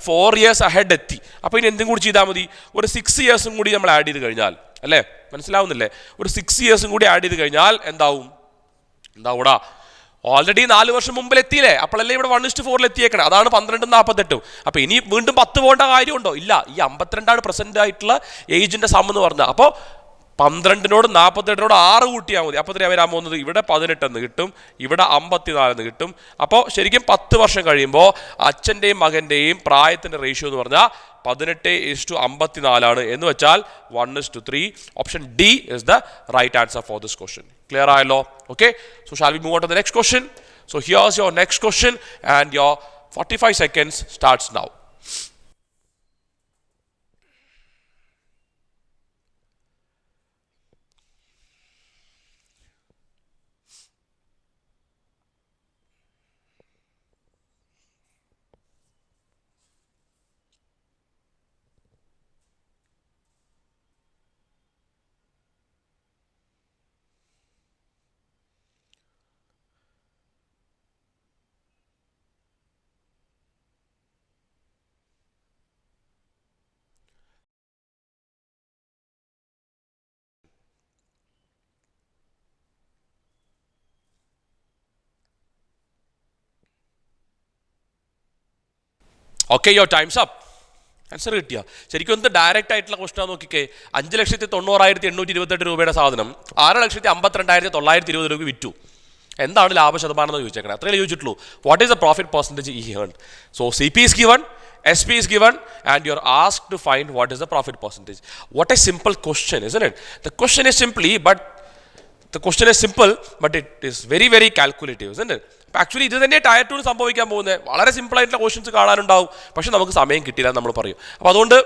4 ഇയേഴ്സ് അഹെഡ് എത്തി. അപ്പോൾ ഇനി എന്തും കൂടി ചെയ്താൽ മതി? ഒരു 6 ഇയേഴ്സും കൂടി നമ്മൾ ആഡ് ചെയ്ത് കഴിഞ്ഞാൽ, അല്ലേ? മനസ്സിലാവുന്നില്ലേ? ഒരു 6 ഇയേഴ്സും കൂടി ആഡ് ചെയ്ത് കഴിഞ്ഞാൽ എന്താവൂടാ? ഓൾറെഡി 4 വർഷം മുമ്പിൽ എത്തിയില്ലേ? അപ്പോഴല്ലേ ഇവിടെ 1:4 എത്തിയേക്കണം. അതാണ് 12ഉം 48ഉം. അപ്പോൾ ഇനി വീണ്ടും 10 പോകേണ്ട കാര്യമുണ്ടോ? ഇല്ല. ഈ 52 ആണ് പ്രസന്റ് ആയിട്ടുള്ള ഏജിന്റെ സം എന്ന് പറഞ്ഞത്. അപ്പോൾ 12നോട് 48നോട് 6 കൂട്ടിയാൽ മതി. അപ്പോൾ വരാൻ പോകുന്നത് ഇവിടെ 18 എന്ന് കിട്ടും, ഇവിടെ 54 എന്ന് കിട്ടും. അപ്പോൾ ശരിക്കും 10 വർഷം കഴിയുമ്പോൾ അച്ഛൻ്റെയും മകൻ്റെയും പ്രായത്തിൻ്റെ റേഷ്യോ എന്ന് പറഞ്ഞാൽ 18:54 ആണ്. എന്ന് വെച്ചാൽ 1:3. Option D is the right answer for this question. Clear ആയല്ലോ? Okay, so shall we move on to the next question? So here's your next question and your 45 seconds starts now. Okay, your time's up. Answer കിട്ടിയ ശരിക്കും എന്ത് direct ആയിട്ടുള്ള question നോക്കിക്കേ. 5,90,828 രൂപയുടെ സാധനം 6,52,920 രൂപ വിറ്റു. എന്താണ് ലാഭ ശതമാനം എന്ന് ചോദിച്ചേക്കണം. അത്രയേ ചോദിച്ചിട്ടുള്ളൂ. What is the profit percentage ഈ earn? So CP is given, SP is given, and you're asked to find what is the profit percentage. What a simple question, isn't it? The question is simple, but it is very, very calculative, isn't it? Actually ഇത് തന്നെ tyre 2 സംഭവിക്കാൻ പോകുന്നത്. വളരെ simple ആയിട്ടുള്ള questions കാണാനുണ്ടാവും, പക്ഷെ നമുക്ക് സമയം കിട്ടില്ല എന്ന് നമ്മൾ പറയും. അപ്പോൾ അതുകൊണ്ട്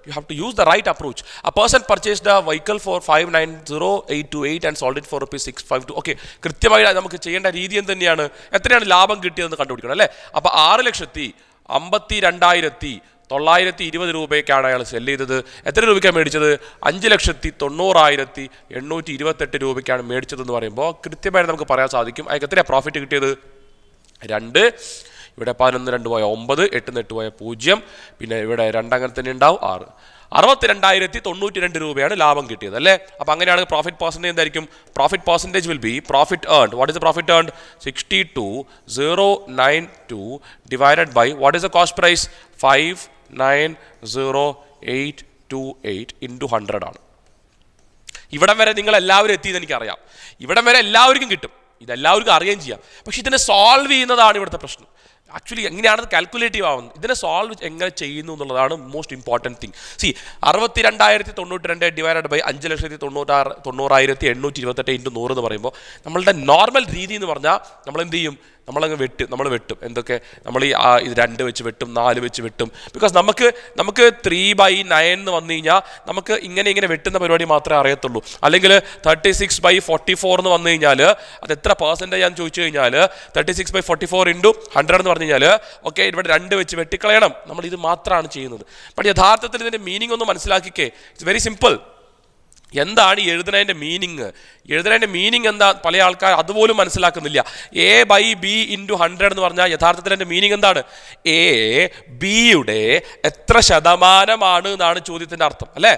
you have to use the right approach. A person purchased a vehicle for 5,90,828 and sold it for ₹652. Okay, കൃത്യമായി നമുക്ക് ചെയ്യേണ്ട രീതി എന്ത് തന്നെയാണ്? എത്രയാണ് ലാഭം കിട്ടിയതെന്ന് കണ്ടുപിടിക്കണം, അല്ലേ? അപ്പോൾ 6,52,920 രൂപയ്ക്കാണ് അയാൾ സെല് ചെയ്തത്. എത്ര രൂപയ്ക്കാണ് മേടിച്ചത്? 5,90,828 രൂപയ്ക്കാണ് മേടിച്ചതെന്ന് പറയുമ്പോൾ കൃത്യമായിട്ട് നമുക്ക് പറയാൻ സാധിക്കും അയാൾക്ക് എത്രയാണ് പ്രോഫിറ്റ് കിട്ടിയത്? 2. ഇവിടെ 11 2 പോയ 9, 8 8 പോയ 0, പിന്നെ ഇവിടെ 2 അങ്ങനെ തന്നെ ഉണ്ടാവും 6. 62,092 രൂപയാണ് ലാഭം കിട്ടിയത്, അല്ലേ? അപ്പോൾ അങ്ങനെയാണെങ്കിൽ പ്രോഫിറ്റ് പെർസെൻറ്റേജ് എന്തായിരിക്കും? Profit percentage will be profit earned. What is the profit earned? 62,092 divided by what is the cost price? 5,90,828 into 100 ആണ്. ഇവിടം വരെ നിങ്ങൾ എല്ലാവരും എത്തിയെന്ന് എനിക്കറിയാം. ഇവിടം വരെ എല്ലാവർക്കും കിട്ടും, ഇതെല്ലാവർക്കും അറിയുകയും ചെയ്യാം. പക്ഷെ ഇതിനെ സോൾവ് ചെയ്യുന്നതാണ് ഇവിടുത്തെ പ്രശ്നം. ആക്ച്വലി എങ്ങനെയാണ് കാൽക്കുലേറ്റീവ് ആവുന്നത്, ഇതിനെ സോൾവ് എങ്ങനെ ചെയ്യുന്നു എന്നുള്ളതാണ് most important thing. See 62,092 divided by 5,90,828 into 100 എന്ന് പറയുമ്പോൾ നമ്മളുടെ നോർമൽ രീതി എന്ന് പറഞ്ഞാൽ നമ്മൾ എന്ത് ചെയ്യും, നമ്മൾ വെട്ടും. എന്തൊക്കെ നമ്മൾ ഇത് 2 വെച്ച് വെട്ടും, 4 വെച്ച് വെട്ടും. ബിക്കോസ് നമുക്ക് 3/9 എന്ന് വന്നു കഴിഞ്ഞാൽ നമുക്ക് ഇങ്ങനെ വെട്ടുന്ന പരിപാടി മാത്രമേ അറിയത്തുള്ളൂ. അല്ലെങ്കിൽ 36/44 എന്ന് വന്നു കഴിഞ്ഞാൽ അത് എത്ര പെർസെൻറ്റേജ് ആണെന്ന് ചോദിച്ചു കഴിഞ്ഞാൽ 36/44 ഇൻറ്റു 100 എന്ന് പറഞ്ഞു കഴിഞ്ഞാൽ ഓക്കെ ഇവിടെ 2 വെച്ച് വെട്ടിക്കളയണം. നമ്മൾ ഇത് മാത്രമാണ് ചെയ്യുന്നത്. ബട്ട് യഥാർത്ഥത്തിൽ ഇതിൻ്റെ മീനിങ് ഒന്ന് മനസ്സിലാക്കിക്കേ. It's very simple. എന്താണ് ഈ എഴുതുന്നതിൻ്റെ മീനിങ് എന്താ പല ആൾക്കാർ അതുപോലും മനസ്സിലാക്കുന്നില്ല. A/B ഇൻറ്റു 100 എന്ന് പറഞ്ഞാൽ യഥാർത്ഥത്തിൽ എൻ്റെ മീനിങ് എന്താണ്? A Bയുടെ എത്ര ശതമാനമാണ് എന്നാണ് ചോദ്യത്തിൻ്റെ അർത്ഥം അല്ലേ.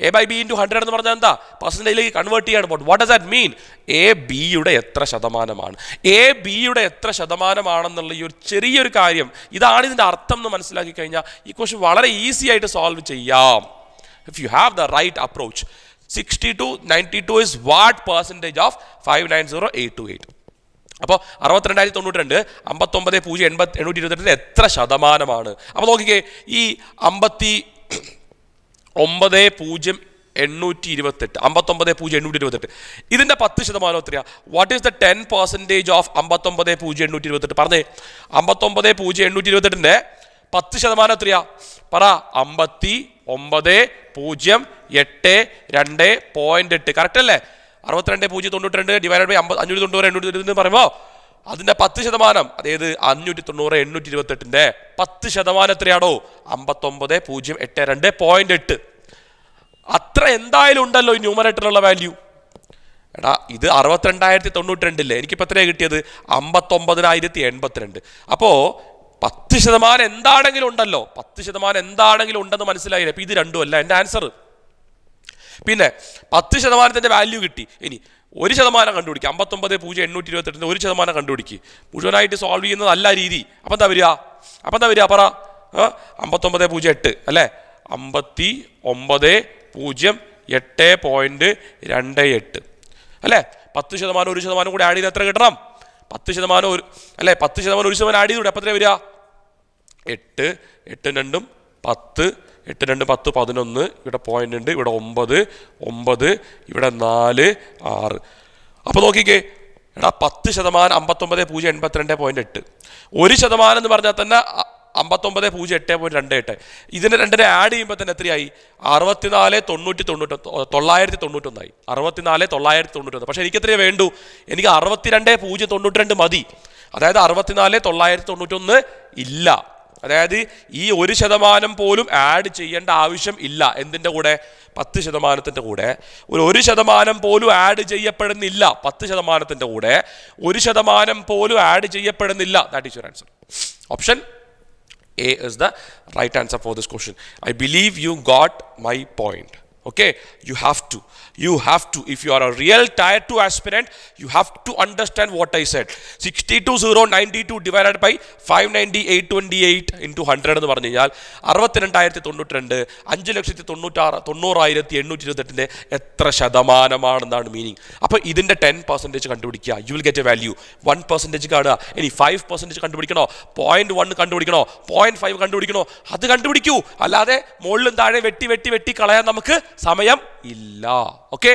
A/B ഇൻറ്റു 100 എന്ന് പറഞ്ഞാൽ എന്താ, പെർസെൻറ്റേജിലേക്ക് കൺവേർട്ട് ചെയ്യാണ്. What does that mean? A Bയുടെ എത്ര ശതമാനമാണ്, A Bയുടെ എത്ര ശതമാനമാണെന്നുള്ള ഈ ഒരു ചെറിയൊരു കാര്യം, ഇതാണ് ഇതിൻ്റെ അർത്ഥം എന്ന് മനസ്സിലാക്കി കഴിഞ്ഞാൽ ഈ ക്വസ്റ്റ്യൻ വളരെ ഈസി ആയിട്ട് സോൾവ് ചെയ്യാം. If you have the right approach. 6292 is what percentage of 590,828? അപ്പോൾ 62,092 59,080,828 എത്ര ശതമാനമാണ്? അപ്പോൾ നോക്കിക്കേ, ഈ 59,028 ഇതിൻ്റെ 10% എത്രയാ? What is the 10% of 59,028? പറഞ്ഞേ, 59,028ൻ്റെ 10% എത്രയാ? പറ. 59,082.8 കറക്റ്റ് അല്ലേ? 62,092 ഡിവൈഡ് ബൈ 590,828 എന്ന് പറയുമ്പോൾ അതിൻ്റെ 10%, അതായത് 590,828ൻ്റെ 10% എത്രയാണോ? 59,082.8. അത്ര എന്തായാലും ഉണ്ടല്ലോ ഈ ന്യൂമറേറ്ററിലുള്ള വാല്യൂ. എടാ ഇത് 62,092 എനിക്കിപ്പോൾ എത്രയാണ് കിട്ടിയത്? 59,082. അപ്പോൾ 10% എന്താണെങ്കിലും ഉണ്ടല്ലോ, 10% എന്താണെങ്കിലും ഉണ്ടെന്ന് മനസ്സിലായില്ലേ? അപ്പം ഇത് രണ്ടും അല്ല എൻ്റെ ആൻസർ. പിന്നെ 10%ൻ്റെ വാല്യൂ കിട്ടി. ഇനി 1% കണ്ടുപിടിക്കുക. 59,028 1% കണ്ടുപിടിക്കുക. മുഴുവനായിട്ട് സോൾവ് ചെയ്യുന്നതല്ല രീതി. അപ്പം എന്താ വരിക? പറ. 59,008 അല്ലേ? 59,008.28 അല്ലേ? 10% 1% കൂടി ആഡ് ചെയ്ത് എത്ര കിട്ടണം? 10% അല്ലേ? 10% 1% ആഡ് ചെയ്തുകൂടെ? അപ്പം എത്ര വരിക? 8 8 2 10 8 2 10 11. ഇവിടെ പോയിന്റ് ഉണ്ട്, ഇവിടെ 9 9, ഇവിടെ 4 6. അപ്പോൾ നോക്കിക്കേ, എടാ 10% 59,082.8. 1% എന്ന് പറഞ്ഞാൽ തന്നെ 59,008.28. ഇതിന് രണ്ടിനെ ആഡ് ചെയ്യുമ്പോൾ തന്നെ എത്രയായി? 64,991. 64,991. പക്ഷെ എനിക്ക് എത്രയേ വേണ്ടൂ? എനിക്ക് 62,092 മതി. അതായത് 64,991 ഇല്ല. അതായത് ഈ 1% പോലും ആഡ് ചെയ്യേണ്ട ആവശ്യം ഇല്ല. എന്തിൻ്റെ കൂടെ? 10%ൻ്റെ കൂടെ. 1% പോലും ആഡ് ചെയ്യപ്പെടുന്നില്ല. 10%ൻ്റെ കൂടെ 1% പോലും ആഡ് ചെയ്യപ്പെടുന്നില്ല. That is your answer. Option A is the right answer for this question. I believe you got my point. Okay, you have to, if you are a real tier 2 aspirant, you have to understand what I said. 62,092 divided by 590,828 into 100 എന്ന് പറഞ്ഞു കഴിഞ്ഞാൽ 62,092 5,90,828 എത്ര ശതമാനമാണെന്നാണ് meaning. അപ്പോൾ ഇതിൻ്റെ 10% കണ്ടുപിടിക്കുക. You will get A value. 1% കാണുക. ഇനി 5% കണ്ടുപിടിക്കണോ? 0.1 കണ്ടുപിടിക്കണോ? 0.5 കണ്ടുപിടിക്കണോ? അത് കണ്ടുപിടിക്കൂ. അല്ലാതെ മുകളിലും താഴെ വെട്ടി കളയാൻ നമുക്ക് സമയം ഇല്ല. ഓക്കെ.